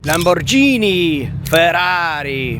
Lamborghini, Ferrari,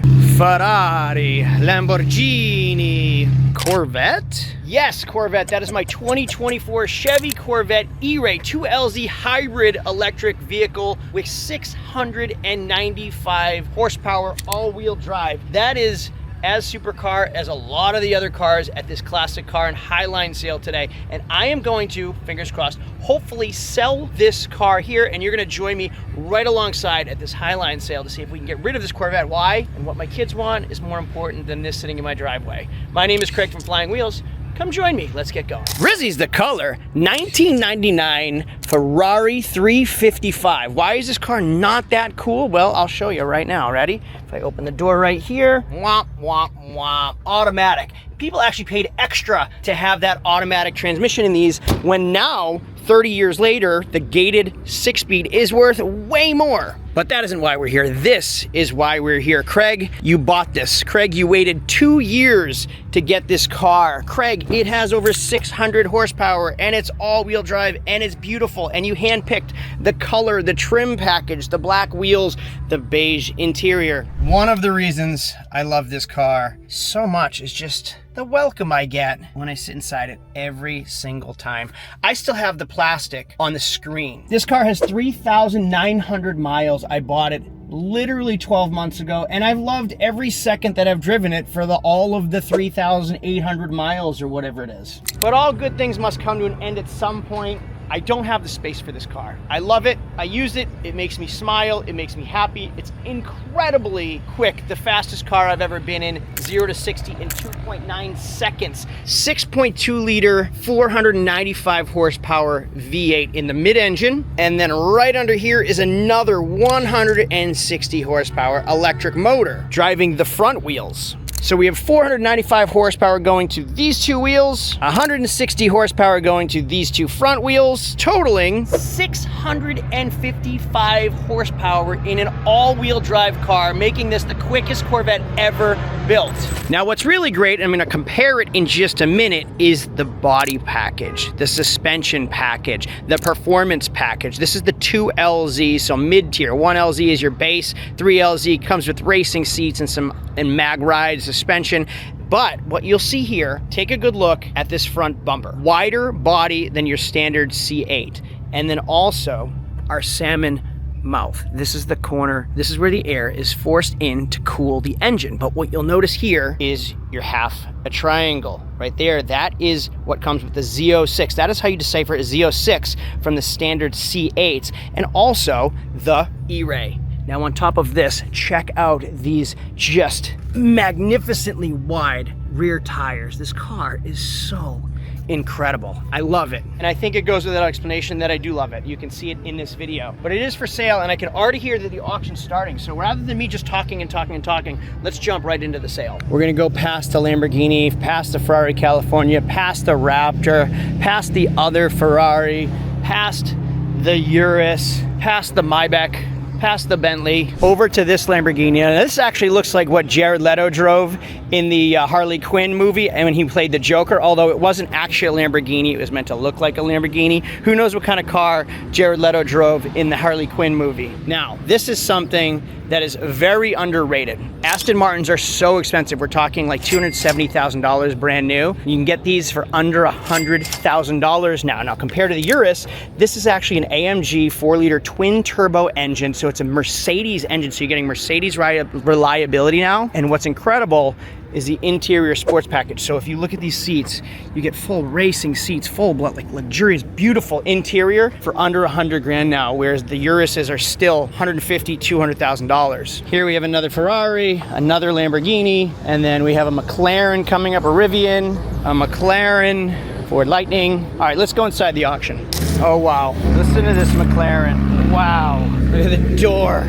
Lamborghini, Corvette? Yes, Corvette. That is my 2024 Chevy Corvette ERay 2LZ Hybrid electric vehicle with 695 horsepower all-wheel drive. That is as supercar as a lot of the other cars at this classic car and Highline sale today. And I am going to, fingers crossed, hopefully sell this car here, and you're gonna join me right alongside at this Highline sale to see if we can get rid of this Corvette. Why? And what my kids want is more important than this sitting in my driveway. My name is Craig from Flying Wheels. Come join me, let's get going. Rizzy's the color, 1999 Ferrari 355. Why is this car not that cool? Well, I'll show you right now, ready? If I open the door right here, womp, womp, womp, automatic. People actually paid extra to have that automatic transmission in these, when now, 30 years later, the gated 6-speed is worth way more. But that isn't why we're here. This is why we're here. Craig, you bought this. Craig, you waited 2 years to get this car. Craig, it has over 600 horsepower and it's all-wheel drive and it's beautiful, and you handpicked the color, the trim package, the black wheels, the beige interior. One of the reasons I love this car so much is just the welcome I get when I sit inside it every single time. I still have the plastic on the screen. This car has 3,900 miles. I bought it literally 12 months ago, and I've loved every second that I've driven it for all of the 3,800 miles or whatever it is. But all good things must come to an end at some point. I don't have the space for this car. I love it, I use it, it makes me smile, it makes me happy. It's incredibly quick, the fastest car I've ever been in, 0 to 60 in 2.9 seconds. 6.2 liter, 495 horsepower V8 in the mid-engine, and then right under here is another 160 horsepower electric motor driving the front wheels. So we have 495 horsepower going to these two wheels, 160 horsepower going to these two front wheels, totaling 655 horsepower in an all-wheel drive car, making this the quickest Corvette ever built. Now what's really great, I'm gonna compare it in just a minute, is the body package, the suspension package, the performance package. This is the 2LZ, so mid-tier. 1LZ is your base, 3LZ comes with racing seats and mag ride suspension. But what you'll see here, take a good look at this front bumper. Wider body than your standard C8. And then also our salmon mouth. This is the corner, this is where the air is forced in to cool the engine. But what you'll notice here is your half a triangle right there. That is what comes with the Z06. That is how you decipher a Z06 from the standard C8s, and also the ERay. Now on top of this, check out these just magnificently wide rear tires. This car is so incredible. I love it. And I think it goes without explanation that I do love it. You can see it in this video. But it is for sale, and I can already hear that the auction's starting. So rather than me just talking and talking and talking, let's jump right into the sale. We're gonna go past the Lamborghini, past the Ferrari California, past the Raptor, past the other Ferrari, past the Urus, past the Maybach, past the Bentley, over to this Lamborghini. Now, this actually looks like what Jared Leto drove in the Harley Quinn movie and when he played the Joker, although it wasn't actually a Lamborghini, it was meant to look like a Lamborghini. Who knows what kind of car Jared Leto drove in the Harley Quinn movie. Now, this is something that is very underrated. Aston Martins are so expensive. We're talking like $270,000 brand new. You can get these for under $100,000 now. Now, compared to the Urus, this is actually an AMG 4-liter twin turbo engine, so it's a Mercedes engine, so you're getting Mercedes reliability now. And what's incredible is the interior sports package. So if you look at these seats, you get full racing seats, full like luxurious, beautiful interior for under 100 grand now, whereas the Uruses are still $150,000, $200,000. Here we have another Ferrari, another Lamborghini, and then we have a McLaren coming up, a Rivian, a McLaren, Ford Lightning. All right, let's go inside the auction. Oh wow, listen to this McLaren. Wow, look at the door.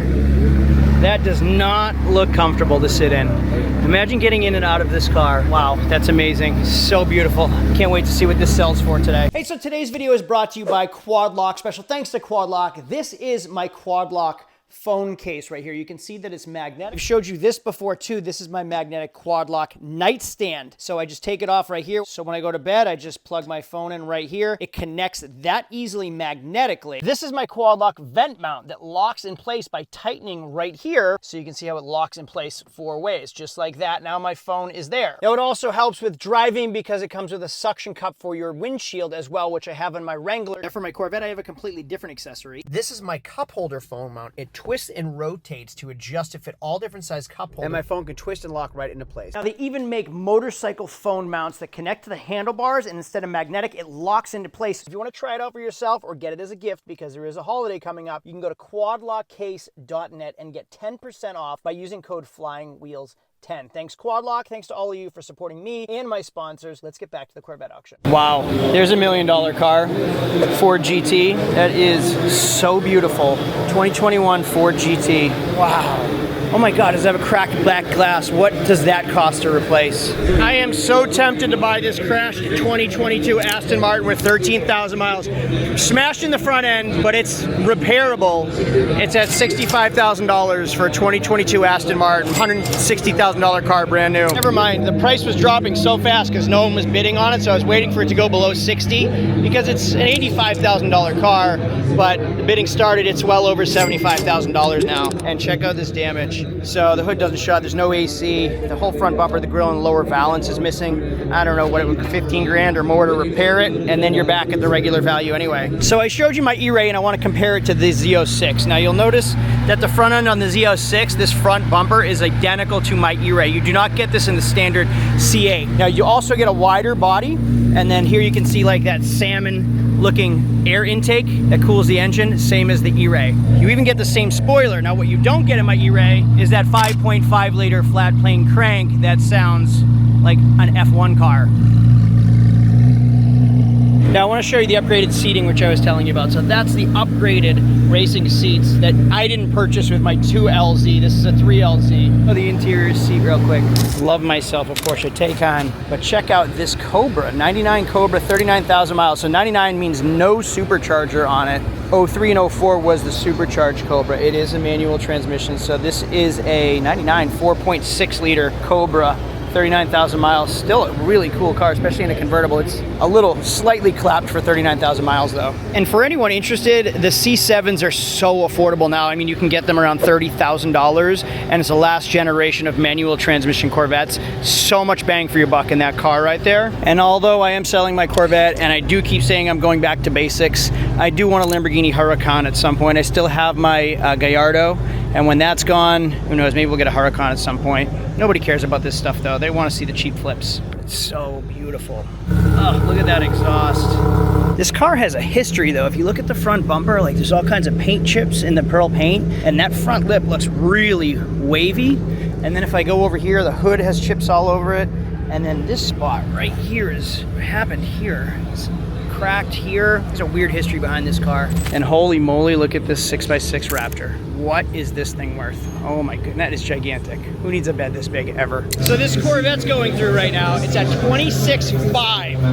That does not look comfortable to sit in. Imagine getting in and out of this car. Wow, that's amazing. So beautiful. Can't wait to see what this sells for today. Hey, so today's video is brought to you by Quad Lock. Special thanks to Quad Lock. This is my Quad Lock phone case right here. You can see that it's magnetic. I've showed you this before too. This is my magnetic quad lock nightstand. So I just take it off right here. So when I go to bed, I just plug my phone in right here. It connects that easily magnetically. This is my quad lock vent mount that locks in place by tightening right here. So you can see how it locks in place 4 ways, just like that. Now my phone is there. Now it also helps with driving because it comes with a suction cup for your windshield as well, which I have on my Wrangler. Now for my Corvette, I have a completely different accessory. This is my cup holder phone mount. It twists and rotates to adjust to fit all different size cup holders. And my phone can twist and lock right into place. Now they even make motorcycle phone mounts that connect to the handlebars, and instead of magnetic, it locks into place. If you want to try it out for yourself or get it as a gift because there is a holiday coming up, you can go to quadlockcase.net and get 10% off by using code FlyingWheels10. Thanks Quadlock, thanks to all of you for supporting me and my sponsors. Let's get back to the Corvette auction. Wow, there's $1 million car, Ford GT. That is so beautiful. 2021 Ford GT. Wow. Oh my God, does it have a cracked black glass? What does that cost to replace? I am so tempted to buy this crashed 2022 Aston Martin with 13,000 miles. Smashed in the front end, but it's repairable. It's at $65,000 for a 2022 Aston Martin, $160,000 car, brand new. Never mind, the price was dropping so fast because no one was bidding on it, so I was waiting for it to go below 60 because it's an $85,000 car, but the bidding started, it's well over $75,000 now. And check out this damage. So the hood doesn't shut, there's no AC, the whole front bumper, the grille and lower valance is missing. I don't know what it would be, 15 grand or more to repair it, and then you're back at the regular value anyway. So I showed you my ERay and I want to compare it to the Z06. Now you'll notice that the front end on the Z06, this front bumper is identical to my ERay. You do not get this in the standard C8. Now you also get a wider body, and then here you can see like that salmon looking air intake that cools the engine, same as the ERay. You even get the same spoiler. Now what you don't get in my ERay is that 5.5 liter flat plane crank that sounds like an F1 car. Now I want to show you the upgraded seating, which I was telling you about. So that's the upgraded racing seats that I didn't purchase with my 2LZ. This is a 3LZ. Oh, the interior seat real quick. Love myself a Porsche Taycan, but check out this Cobra, 99 Cobra, 39,000 miles. So 99 means no supercharger on it. 03 and 04 was the supercharged Cobra. It is a manual transmission. So this is a 99 4.6 liter Cobra. 39,000 miles, still a really cool car, especially in a convertible. It's a little slightly clapped for 39,000 miles though. And for anyone interested, the C7s are so affordable now. I mean, you can get them around $30,000, and it's the last generation of manual transmission Corvettes. So much bang for your buck in that car right there. And although I am selling my Corvette, and I do keep saying I'm going back to basics, I do want a Lamborghini Huracan at some point. I still have my Gallardo, and when that's gone, who knows, maybe we'll get a Huracan at some point. Nobody cares about this stuff though. They want to see the cheap flips. It's so beautiful. Oh, look at that exhaust. This car has a history though. If you look at the front bumper, like there's all kinds of paint chips in the pearl paint, and that front lip looks really wavy. And then if I go over here, the hood has chips all over it. And then this spot right here is what happened here. It's cracked here. There's a weird history behind this car. And holy moly, look at this 6x6 Raptor. What is this thing worth? Oh my goodness, that is gigantic. Who needs a bed this big ever? So this Corvette's going through right now. It's at 26.5,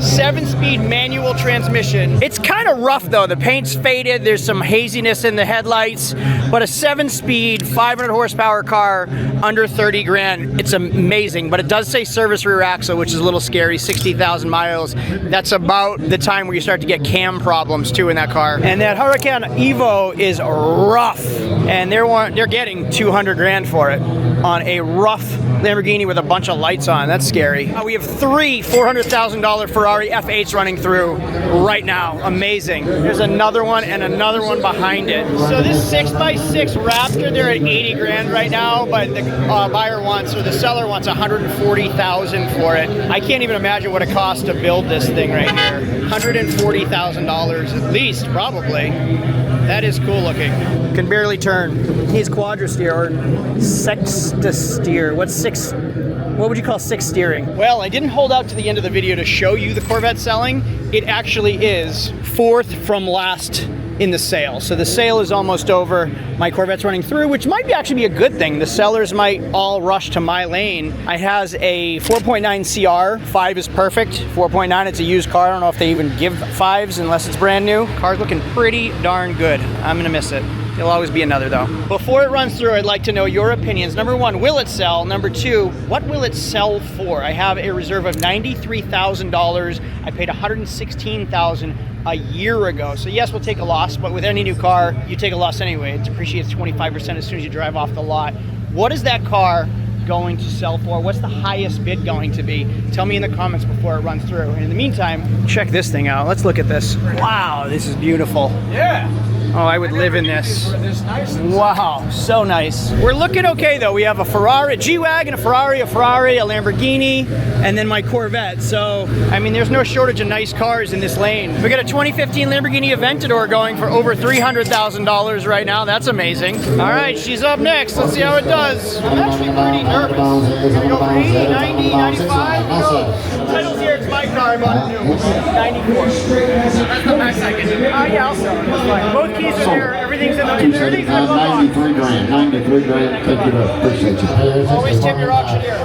7-speed manual transmission. It's kind of rough though. The paint's faded. There's some haziness in the headlights, but a 7-speed, 500 horsepower car under 30 grand. It's amazing, but it does say service rear axle, which is a little scary, 60,000 miles. That's about the time where you start to get cam problems too in that car. And that Huracan Evo is rough. And they're getting 200 grand for it on a rough Lamborghini with a bunch of lights on. That's scary. We have 3 $400,000 Ferrari F8s running through right now. Amazing. There's another one and another one behind it. So this 6x6 Raptor, they're at 80 grand right now, but the buyer wants, or the seller wants 140,000 for it. I can't even imagine what it costs to build this thing right here. $140,000 at least, probably. That is cool looking. Can barely turn. He's quadra steer or sexta steer. What would you call six steering? Well, I didn't hold out to the end of the video to show you the Corvette selling. It actually is 4th from last in the sale. So the sale is almost over. My Corvette's running through, which might actually be a good thing. The sellers might all rush to my lane. I has a 4.9 CR. 5 is perfect. 4.9, it's a used car. I don't know if they even give 5s unless it's brand new. Car's looking pretty darn good. I'm gonna miss it. There'll always be another though. Before it runs through, I'd like to know your opinions. Number one, will it sell? Number two, what will it sell for? I have a reserve of $93,000. I paid $116,000 a year ago. So yes, we'll take a loss, but with any new car, you take a loss anyway. It depreciates 25% as soon as you drive off the lot. What is that car going to sell for? What's the highest bid going to be? Tell me in the comments before it runs through. And in the meantime, check this thing out. Let's look at this. Wow, this is beautiful. Yeah. Oh, I would live in this. Wow, so nice. We're looking okay though. We have a Ferrari, a G-Wagon, a Ferrari, a Lamborghini, and then my Corvette. So, I mean, there's no shortage of nice cars in this lane. We got a 2015 Lamborghini Aventador going for over $300,000 right now. That's amazing. All right, she's up next. Let's see how it does. I'm actually pretty nervous. Here we go for 80, 90, 95. Title's here, it's my car. I bought it new. 94. That's the best I can do. Yeah, I'll sell it. That's fine. Both keys are there. Everything's in the 93 grand. 93 grand. Thank you, appreciate you. Always tip your auctioneer.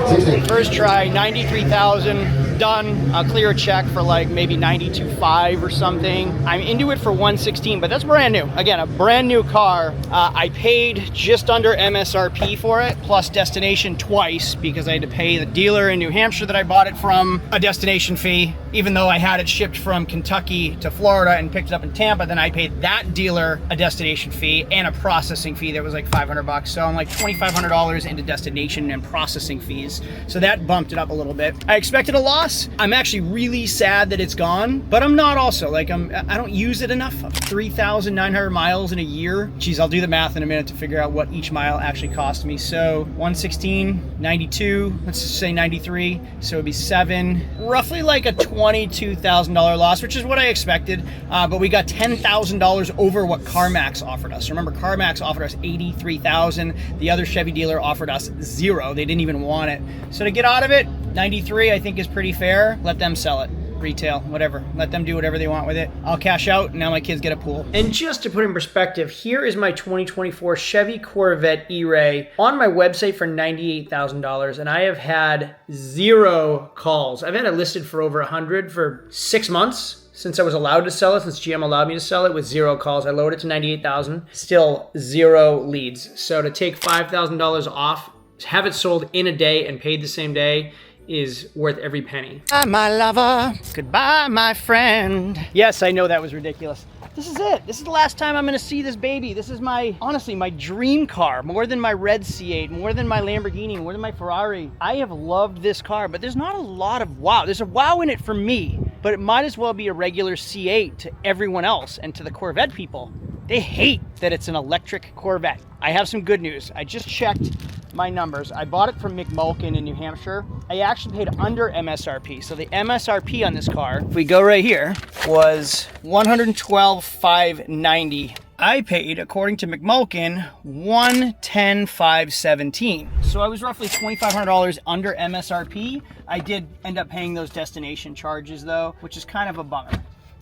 First try, 93,000. Done. I'll clear a check for like maybe 92.5 or something. I'm into it for 116, but that's brand new. Again, a brand new car. I paid just under MSRP for it, plus destination twice because I had to pay the dealer in New Hampshire that I bought it from a destination fee, even though I had it shipped from Kentucky to Florida and picked it up in Tampa. Then I paid that dealer a destination fee and a processing fee that was like $500. So I'm like $2,500 into destination and processing fees. So that bumped it up a little bit. I expected a loss. I'm actually really sad that it's gone, but I'm not also. Like, I don't use it enough. 3,900 miles in a year. Geez, I'll do the math in a minute to figure out what each mile actually cost me. So 116, 92, let's just say 93. So it'd be 7, roughly like a $22,000 loss, which is what I expected. But we got $10,000 over what CarMax offered us. Remember, CarMax offered us $83,000. The other Chevy dealer offered us 0. They didn't even want it. So to get out of it, 93 I think is pretty fair. Let them sell it. Retail, whatever. Let them do whatever they want with it. I'll cash out, and now my kids get a pool. And just to put in perspective, here is my 2024 Chevy Corvette ERay on my website for $98,000, and I have had 0 calls. I've had it listed for over 100 for 6 months. Since I was allowed to sell it, since GM allowed me to sell it with 0 calls, I lowered it to 98,000, still 0 leads. So to take $5,000 off, have it sold in a day and paid the same day is worth every penny. Bye, my lover. Goodbye, my friend. Yes, I know that was ridiculous. This is it. This is the last time I'm gonna see this baby. This is honestly, my dream car. More than my red C8, more than my Lamborghini, more than my Ferrari. I have loved this car, but there's not a lot of wow. There's a wow in it for me, but it might as well be a regular C8 to everyone else and to the Corvette people. They hate that it's an electric Corvette. I have some good news. I just checked my numbers. I bought it from McMulkin in New Hampshire. I actually paid under MSRP. So the MSRP on this car, if we go right here, was $112,590. I paid, according to McMulkin, $110,517. So I was roughly $2,500 under MSRP. I did end up paying those destination charges though, which is kind of a bummer.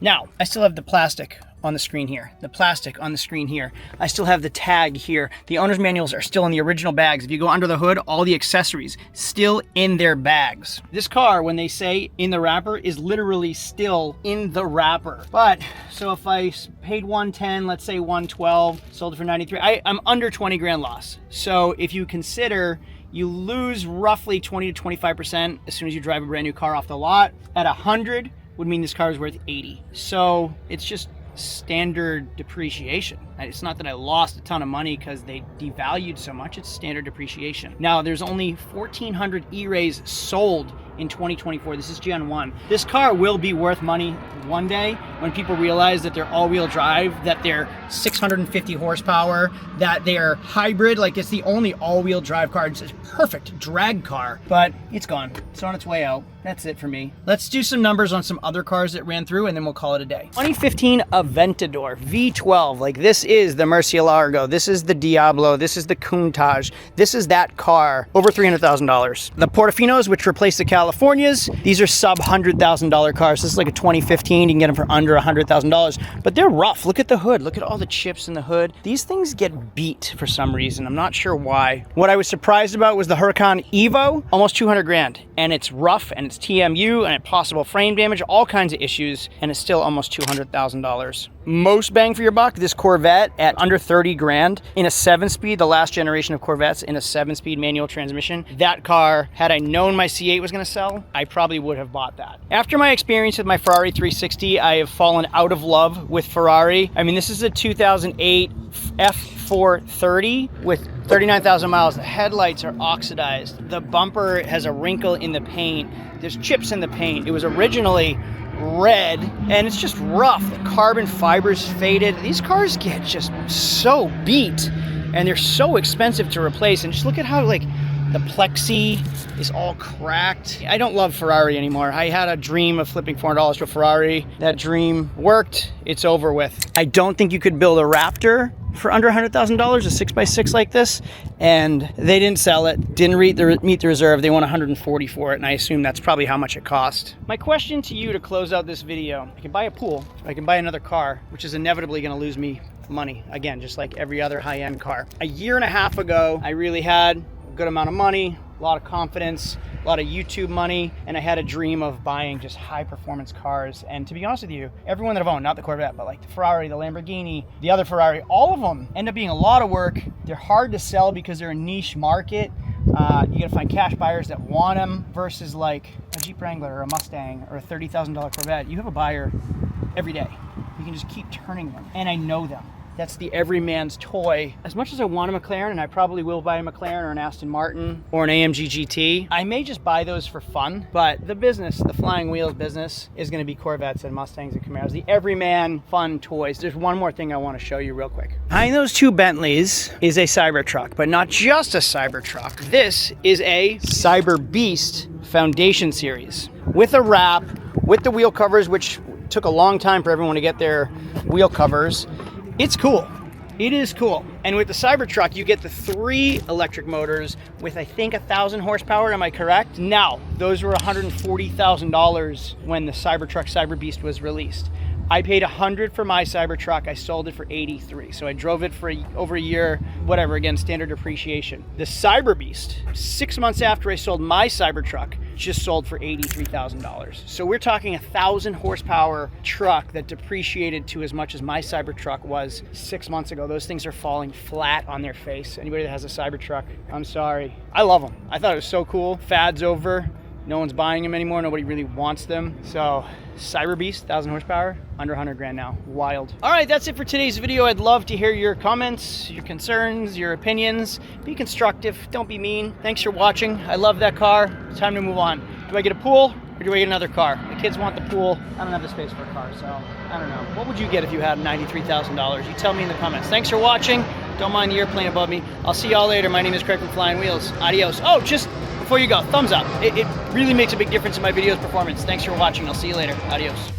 Now, I still have the plastic on the screen here, the plastic on the screen here. I still have the tag here. The owner's manuals are still in the original bags. If you go under the hood, all the accessories still in their bags. This car, when they say in the wrapper, is literally still in the wrapper. But, so if I paid 110, let's say 112, sold it for 93, I'm under 20 grand loss. So if you consider you lose roughly 20 to 25% as soon as you drive a brand new car off the lot, at 100, would mean this car is worth 80. So it's just standard depreciation. It's not that I lost a ton of money because they devalued so much, it's standard depreciation. Now, there's only 1,400 ERays sold in 2024. This is Gen 1. This car will be worth money one day when people realize that they're all-wheel drive, that they're 650 horsepower, that they're hybrid, like it's the only all-wheel drive car. It's a perfect drag car, but it's gone. It's on its way out. That's it for me. Let's do some numbers on some other cars that ran through and then we'll call it a day. 2015 Aventador V12, like this is the Murcielago, this is the Diablo, this is the Countach, this is that car, over $300,000. The Portofinos, which replaced the Californias, these are sub $100,000 cars. This is like a 2015, you can get them for under $100,000, but they're rough. Look at the hood, look at all the chips in the hood. These things get beat for some reason, I'm not sure why. What I was surprised about was the Huracan Evo, almost 200 grand, and it's rough, and it's TMU, and possible frame damage, all kinds of issues, and it's still almost $200,000. most bang for your buck, this Corvette at under 30 grand in a 7-speed, the last generation of Corvettes in a 7-speed manual transmission. That car, had I known my C8 was gonna sell, I probably would have bought that. After my experience with my Ferrari 360, I have fallen out of love with Ferrari. I mean, this is a 2008 F430 with 39,000 miles. The headlights are oxidized. The bumper has a wrinkle in the paint. There's chips in the paint. It was originally red and it's just rough. The carbon fibers faded. These cars get just so beat and they're so expensive to replace. And just look at how like the plexi is all cracked. I don't love Ferrari anymore. I had a dream of flipping $400 to a Ferrari. That dream worked. It's over with. I don't think you could build a Raptor for under $100,000, a 6x6 like this, and they didn't sell it, didn't meet the reserve. They want 140 for it, and I assume that's probably how much it cost. My question to you to close out this video: I can buy a pool, I can buy another car, which is inevitably going to lose me money, again, just like every other high-end car. A year and a half ago, I really had a good amount of money, a lot of confidence, a lot of YouTube money, and I had a dream of buying just high performance cars. And to be honest with you, everyone that I've owned, not the Corvette, but like the Ferrari, the Lamborghini, the other Ferrari, all of them end up being a lot of work. They're hard to sell because they're a niche market. You gotta find cash buyers that want them versus like a Jeep Wrangler or a Mustang or a $30,000 Corvette. You have a buyer every day. You can just keep turning them, and I know them. That's the everyman's toy. As much as I want a McLaren, and I probably will buy a McLaren or an Aston Martin or an AMG GT, I may just buy those for fun, but the business, the flying wheels business, is gonna be Corvettes and Mustangs and Camaros, the everyman fun toys. There's one more thing I wanna show you real quick. Behind those two Bentleys is a Cybertruck, but not just a Cybertruck. This is a Cyber Beast Foundation Series with a wrap, with the wheel covers, which took a long time for everyone to get their wheel covers. It's cool. It is cool. And with the Cybertruck, you get the 3 electric motors with, I think, 1,000 horsepower. Am I correct? Now, those were $140,000 when the Cybertruck Cyber Beast was released. I paid $100 for my Cybertruck. I sold it for $83. So I drove it for over a year, whatever, again, standard depreciation. The Cyber Beast, 6 months after I sold my Cybertruck, just sold for $83,000. So we're talking 1,000 horsepower truck that depreciated to as much as my Cybertruck was 6 months ago. Those things are falling flat on their face. Anybody that has a Cybertruck, I'm sorry. I love them. I thought it was so cool. Fad's over. No one's buying them anymore. Nobody really wants them. So Cyber Beast, 1,000 horsepower, under 100 grand now. Wild. All right, that's it for today's video. I'd love to hear your comments, your concerns, your opinions. Be constructive. Don't be mean. Thanks for watching. I love that car. It's time to move on. Do I get a pool or do I get another car? The kids want the pool. I don't have the space for a car, so I don't know. What would you get if you had $93,000? You tell me in the comments. Thanks for watching. Don't mind the airplane above me. I'll see y'all later. My name is Craig from Flying Wheels. Adios. Oh, just before you go, thumbs up. It really makes a big difference in my video's performance. Thanks for watching. I'll see you later. Adios.